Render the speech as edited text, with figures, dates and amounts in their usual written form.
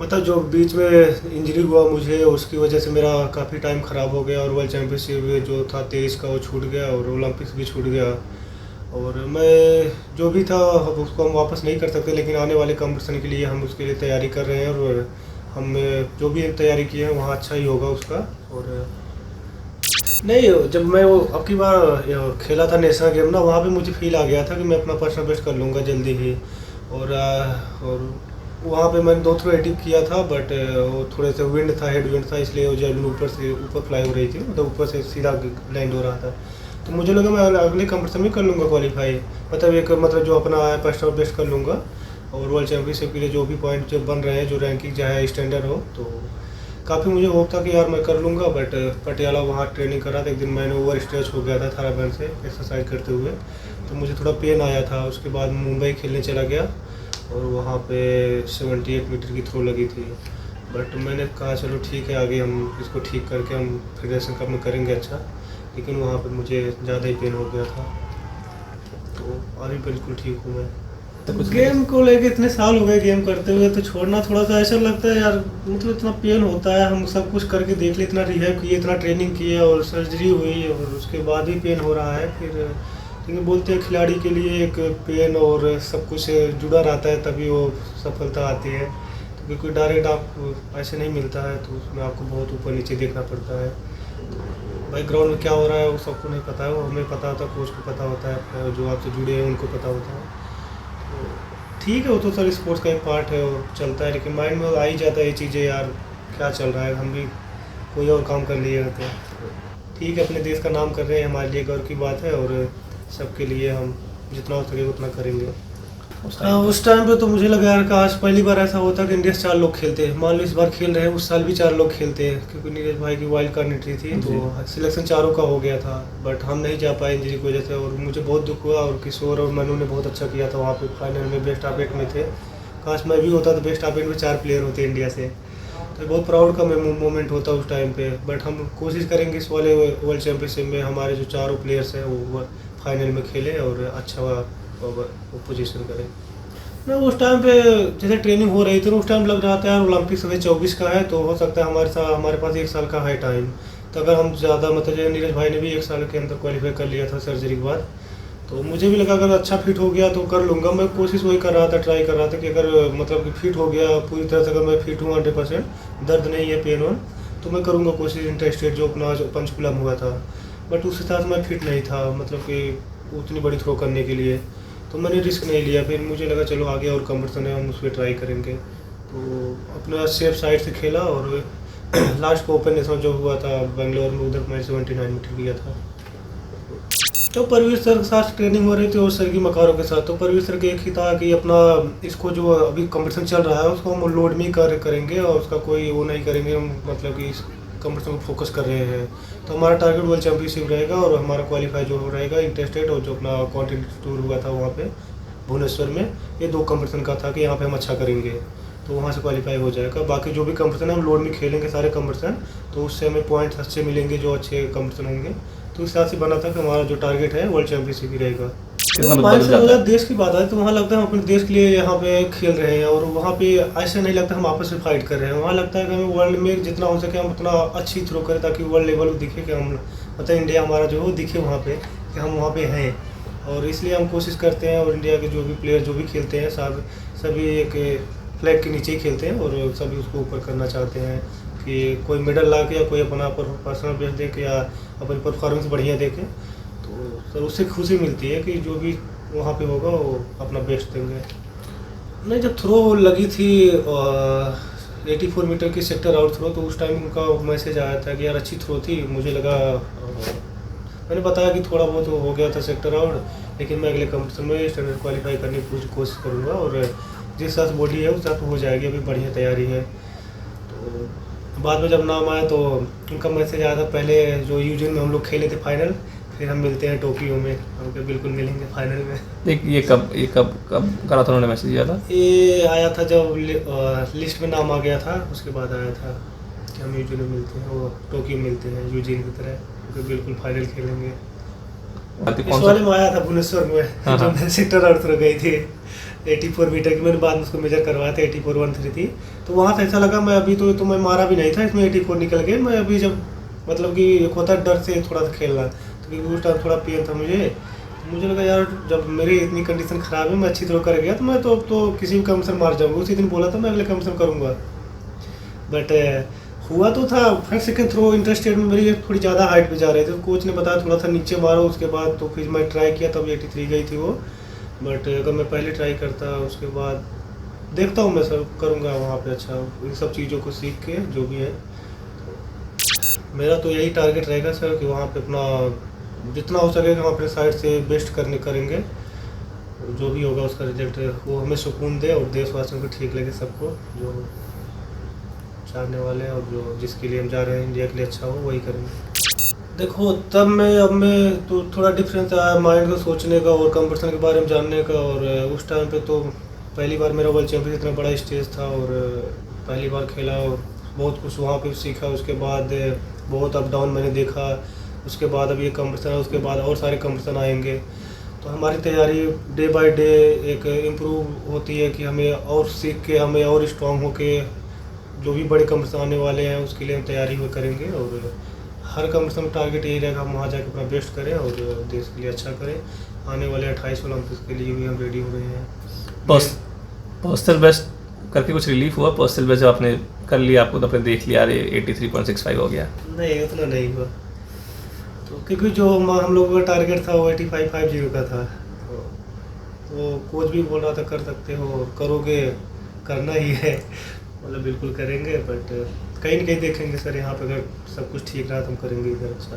मतलब जो बीच में इंजरी हुआ मुझे, उसकी वजह से मेरा काफ़ी टाइम ख़राब हो गया और वर्ल्ड चैम्पियनशिप जो था 23 का वो छूट गया और ओलंपिक्स भी छूट गया। और मैं जो भी था अब उसको हम वापस नहीं कर सकते, लेकिन आने वाले कंपटीशन के लिए हम उसके लिए तैयारी कर रहे हैं और हम जो भी तैयारी किए हैं वहाँ अच्छा ही होगा उसका। और नहीं, जब मैं वो अब की बार खेला था नेशनल गेम ना, वहाँ पे मुझे फील आ गया था कि मैं अपना पर्सनल बेस्ट कर लूँगा जल्दी ही। और वहाँ पे मैंने 2 थ्रो अटीव किया था, बट वो थोड़े से विंड था, हेड विंड था, इसलिए वो जेवलिन ऊपर से ऊपर फ्लाई हो रही थी, मतलब ऊपर से सीधा लैंड हो रहा था। तो मुझे लगा मैं अगले कंपटीशन में कर लूँगा क्वालिफाई, मतलब एक मतलब जो अपना है पर्सनल बेस्ट कर लूँगा। और वर्ल्ड चैम्पियनशिप के लिए जो भी पॉइंट जो बन रहे हैं, जो रैंकिंग चाहे स्टैंडर्ड हो, तो काफ़ी मुझे होप था कि यार मैं कर लूँगा। बट पटियाला वहाँ ट्रेनिंग कर रहा था, एक दिन मैंने ओवर स्ट्रेच हो गया था थाईलैंड से एक्सरसाइज करते हुए, तो मुझे थोड़ा पेन आया था। उसके बाद मुंबई खेलने चला गया और वहाँ पे 78 मीटर की थ्रो लगी थी। बट मैंने कहा चलो ठीक है, आगे हम इसको ठीक करके हम फेडरेशन कप में करेंगे अच्छा, लेकिन वहाँ पे मुझे ज़्यादा ही पेन हो गया था। तो अभी बिल्कुल ठीक हूँ मैं। गेम को लेके इतने साल हो गए गेम करते हुए, तो छोड़ना थोड़ा सा ऐसा लगता है यार, मतलब इतना पेन होता है, हम सब कुछ करके देख लिए, इतना रिहैब किए, इतना ट्रेनिंग किए और सर्जरी हुई और उसके बाद भी पेन हो रहा है। फिर लेकिन बोलते हैं खिलाड़ी के लिए एक पेन और सब कुछ जुड़ा रहता है तभी वो सफलता आती है, तो क्योंकि डायरेक्ट आप ऐसे नहीं मिलता है, तो उसमें आपको बहुत ऊपर नीचे देखना पड़ता है। भाई ग्राउंड में क्या हो रहा है वो सबको नहीं पता है, वो हमें पता होता है, कोच को पता होता है, जो आपसे जुड़े हैं उनको पता होता है। तो ठीक है, वो तो सर स्पोर्ट्स का एक पार्ट है और चलता है, लेकिन माइंड में आ ही जाता है ये चीज़ें यार, क्या चल रहा है, हम भी कोई और काम कर लिए होते हैं। ठीक है, अपने देश का नाम कर रहे हैं, हमारे लिए गर्व की बात है और सबके लिए हम जितना हो सके उतना करेंगे। उस टाइम पे तो मुझे लगा यार काश पहली बार ऐसा होता कि इंडिया से 4 लोग खेलते हैं। मान लो इस बार खेल रहे हैं, उस साल भी 4 लोग खेलते हैं, क्योंकि नीरज भाई की वाइल्ड कार्ड एंट्री थी, तो सिलेक्शन चारों का हो गया था। बट हम नहीं जा पाए इंजरी की वजह से और मुझे बहुत दुख हुआ। और किशोर और मनु ने बहुत अच्छा किया था वहाँ पे, फाइनल में बेस्ट ऑफ 8 में थे। काश मैं भी होता तो बेस्ट ऑफ 8 में 4 प्लेयर होते इंडिया से, तो बहुत प्राउड का मोमेंट होता उस टाइम पे। बट हम कोशिश करेंगे इस वाले वर्ल्ड चैम्पियनशिप में हमारे जो चारों प्लेयर्स हैं वो फाइनल में खेलें और अच्छा पोजीशन करें ना। उस टाइम पे जैसे ट्रेनिंग हो रही थी, उस टाइम लग रहा था यार ओलंपिक्स अभी 24 का है, तो हो सकता है हमारे पास 1 साल का है टाइम। तो अगर हम ज़्यादा मतलब जैसे नीरज भाई ने भी 1 साल के अंदर क्वालिफाई कर लिया था सर्जरी के बाद, तो मुझे भी लगा अगर अच्छा फिट हो गया तो कर लूँगा। मैं कोशिश वही कर रहा था, ट्राई कर रहा था कि अगर मतलब कि फिट हो गया पूरी तरह से, अगर मैं फिट हूँ 100%, दर्द नहीं है, पेन वन, तो मैं करूँगा कोशिश इंटर स्टेट जो अपना जो पंचकुला में हुआ था। बट उस हिसाब से मैं फिट नहीं था, मतलब कि उतनी बड़ी थ्रो करने के लिए, तो मैंने रिस्क नहीं लिया। फिर मुझे लगा चलो आगे और कंपटीशन है, हम उस पर ट्राई करेंगे। तो अपना सेफ साइड से खेला और लास्ट को ओपन नेशनल जो हुआ था बेंगलोर में, उधर मैं 79 मीटर किया था। तो परवीर सर के साथ ट्रेनिंग हो रही थी और सरगी मकारों के साथ, तो परवीर सर के एक ही था कि अपना इसको जो अभी कंपटीशन चल रहा है उसको हम लोड में करेंगे और उसका कोई वो नहीं करेंगे, हम मतलब कि इस कंपटीशन को फोकस कर रहे हैं। तो हमारा टारगेट वर्ल्ड चैम्पियनशिप रहेगा और हमारा क्वालिफाई जो रहेगा इंटरस्टेट और जो अपना कॉन्टिनेंटल टूर हुआ था वहाँ पे भुवनेश्वर में, ये 2 कंपटीशन का था कि यहाँ पे हम अच्छा करेंगे, तो वहाँ से क्वालिफाई हो जाएगा। बाकी जो भी कंपटीशन है हम लोड में खेलेंगे सारे कंपटीशन, तो उससे हमें पॉइंट्स अच्छे मिलेंगे जो अच्छे कंपटीशन होंगे। तो इस हिसाब से बना था कि हमारा जो टारगेट है वर्ल्ड चैम्पियनशिप ही रहेगा। देश की बात है तो वहाँ लगता है हम अपने देश के लिए यहाँ पे खेल रहे हैं और वहाँ पे ऐसा नहीं लगता हम आपस में फाइट कर रहे हैं। वहाँ लगता है कि हमें वर्ल्ड में जितना हो सके हम उतना अच्छी थ्रो करें, ताकि वर्ल्ड लेवल दिखे कि हम मतलब इंडिया हमारा जो है दिखे वहाँ पे कि हम वहाँ पे हैं। और इसलिए हम कोशिश करते हैं और इंडिया के जो भी प्लेयर जो भी खेलते हैं सभी एक फ्लैग के नीचे ही खेलते हैं और सभी उसको ऊपर करना चाहते हैं कि कोई मेडल ला के या कोई अपना पर्सनल बेस्ट दे के या अपनी परफॉर्मेंस बढ़िया दे के, तो सर उससे खुशी मिलती है कि जो भी वहाँ पे होगा वो अपना बेस्ट देंगे। नहीं, जब थ्रो लगी थी 84 मीटर की सेक्टर आउट थ्रो, तो उस टाइम उनका मैसेज आया था कि यार अच्छी थ्रो थी। मुझे लगा मैंने बताया कि थोड़ा बहुत हो गया था सेक्टर आउट, लेकिन मैं अगले कंपटीशन में स्टैंडर्ड क्वालिफाई करने की पूरी कोशिश करूँगा और जिस हिसाब से बॉडी है उस हिसाब से हो जाएगी, अभी बढ़िया तैयारी है। तो बाद में जब नाम आया तो उनका मैसेज आया था पहले जो यूजिन में हम लोग खेले थे फाइनल, फिर हम मिलते हैं टोक्यो में, हम क्या बिल्कुल मिलेंगे फाइनल में। ये कब करा था उन्होंने मैसेज दिया था? ये आया था जब लिस्ट में नाम आ गया था, उसके बाद आया था कि हम यूजिन में मिलते हैं, वो टोक्यो मिलते हैं यूजिन की तरह, क्योंकि बिल्कुल फाइनल खेलेंगे। इस वाले में आया था भुवनेश्वर में जो मैं सेक्टर आउट थ्रो गई थी, 84 मीटर की मैंने बाद में उसको मेजर करवाया था, 84 थी। तो वहाँ से ऐसा लगा मैं अभी तो मैं मारा भी नहीं था, इसमें 84 निकल गए। मैं अभी जब मतलब कि एक होता है डर से थोड़ा सा खेलना, तो क्योंकि उस टाइम थोड़ा पेन था मुझे लगा यार जब मेरी इतनी कंडीशन ख़राब है, मैं अच्छी तरह कर गया तो मैं तो किसी भी कंपटीशन मार जाऊँगा। उसी दिन बोला था मैं अगले कंपटीशन करूँगा, बट हुआ तो था। फर्स्ट सेकंड थ्रो इंटरस्टेट में मेरी थोड़ी ज़्यादा हाइट पे जा रहे थे, तो कोच ने बताया थोड़ा सा नीचे मारो। उसके बाद तो फिर मैं ट्राई किया, तब 83 गई थी वो। बट अगर मैं पहले ट्राई करता, उसके बाद देखता हूँ मैं सर करूँगा वहाँ पे अच्छा, इन सब चीज़ों को सीख के जो भी है। मेरा तो यही टारगेट रहेगा सर कि वहाँ पे अपना जितना हो सकेगा हम अपने साइड से बेस्ट करेंगे। जो भी होगा उसका रिजल्ट वो हमें सुकून दे और देशवासियों को ठीक लगे, सबको जो चाहने वाले हैं और जो जिसके लिए हम जा रहे हैं इंडिया के लिए अच्छा हो वही करेंगे। देखो तब अब मैं तो थोड़ा डिफरेंस आया माइंड को सोचने का और कंपटीशन के बारे में जानने का। और उस टाइम पे तो पहली बार मेरा वर्ल्ड चैंपियन इतना बड़ा स्टेज था और पहली बार खेला और बहुत कुछ वहाँ पे सीखा। उसके बाद बहुत अप डाउन मैंने देखा। उसके बाद अब ये कंपटीशन है, उसके बाद और सारे कंपटीशन आएंगे, तो हमारी तैयारी डे बाय डे एक इम्प्रूव होती है कि हमें और सीख के हमें और स्ट्रॉन्ग होके जो भी बड़े कंपटीशन आने वाले हैं उसके लिए हम तैयारी हुए करेंगे। और हर कंपटीशन में टारगेट यही रहेगा हम वहाँ जाकर अपना बेस्ट करें और देश के लिए अच्छा करें। आने वाले 28 ओलंपिक्स के लिए भी हम रेडी हो रहे हैं। पर्सनल बेस्ट करके कुछ रिलीफ हुआ? पर्सनल बेस्ट जब आपने कर लिया, आपको तो आपने देख लिया अरे 83.65 हो गया? नहीं उतना नहीं हुआ, तो क्योंकि जो हम लोगों का टारगेट था वो 85.50 का था। तो कोच भी बोल रहा था कर सकते हो, करोगे, करना ही है, मतलब बिल्कुल करेंगे। बट कहीं ना कहीं देखेंगे सर, यहाँ पे अगर सब कुछ ठीक रहा तो हम करेंगे इधर अच्छा।